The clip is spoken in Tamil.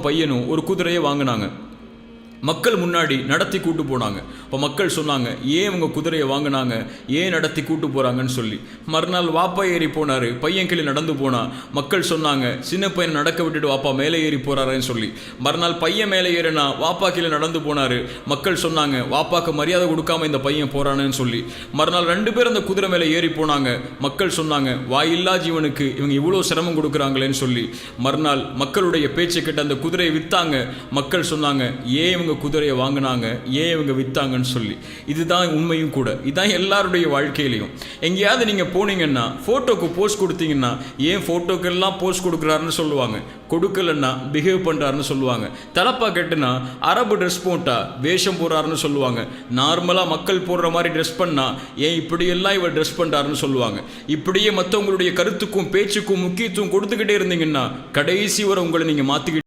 வாப்பாவும் பையனும் ஒரு குதிரையை வாங்கினாங்க. மக்கள் முன்னாடி நடத்தி கூட்டு போனாங்க. இப்போ மக்கள் சொன்னாங்க, ஏன் இவங்க குதிரையை வாங்கினாங்க, ஏன் நடத்தி கூட்டு போகிறாங்கன்னு சொல்லி. மறுநாள் வாப்பா ஏறி போனார், பையன் கீழே நடந்து போனா. மக்கள் சொன்னாங்க, சின்ன பையனை நடக்க விட்டுட்டு வாப்பா மேலே ஏறி போகிறாருன்னு சொல்லி. மறுநாள் பையன் மேலே ஏறினா வாப்பா கீழே நடந்து போனார். மக்கள் சொன்னாங்க, வாப்பாக்கு மரியாதை கொடுக்காம இந்த பையன் போகிறானேன்னு சொல்லி. மறுநாள் 2 பேர் அந்த குதிரை மேலே ஏறி போனாங்க. மக்கள் சொன்னாங்க, வாயில்லா ஜீவனுக்கு இவங்க இவ்வளோ சிரமம் கொடுக்குறாங்களேன்னு சொல்லி. மறுநாள் மக்களுடைய பேச்சை கேட்டு அந்த குதிரையை விற்றாங்க. மக்கள் சொன்னாங்க, ஏன் இவங்க குதிரையை வாங்கினாங்க, ஏன் இவங்க வித்தாங்கன்னு சொல்லி. இதுதான் உண்மையும் கூட. இதுதான் எல்லாருடைய வாழ்க்கையிலையும். எங்கேயாவது நீங்க போனீங்கன்னா போட்டோக்கு போஸ்ட் கொடுத்தீங்கன்னா, ஏன் போட்டோக்கெல்லாம் போஸ்ட் கொடுக்குறாருன்னு சொல்லுவாங்க, கொடுக்கலன்னா பிஹேவ் பண்றாருன்னு சொல்லுவாங்க. தலப்பா கெட்டுனா அரபு ட்ரெஸ் போட்டா வேஷம் போடுறாருன்னு சொல்லுவாங்க. நார்மலா மக்கள் போடுற மாதிரி ட்ரெஸ் பண்ணா ஏன் இப்படியெல்லாம் இவர் ட்ரெஸ் பண்றாருன்னு சொல்லுவாங்க. இப்படியே மற்றவங்களுடைய கருத்துக்கும் பேச்சுக்கும் முக்கியத்துவம் கொடுத்துக்கிட்டே இருந்தீங்கன்னா கடைசி வரை உங்களை நீங்க மாத்திக்கிட்டு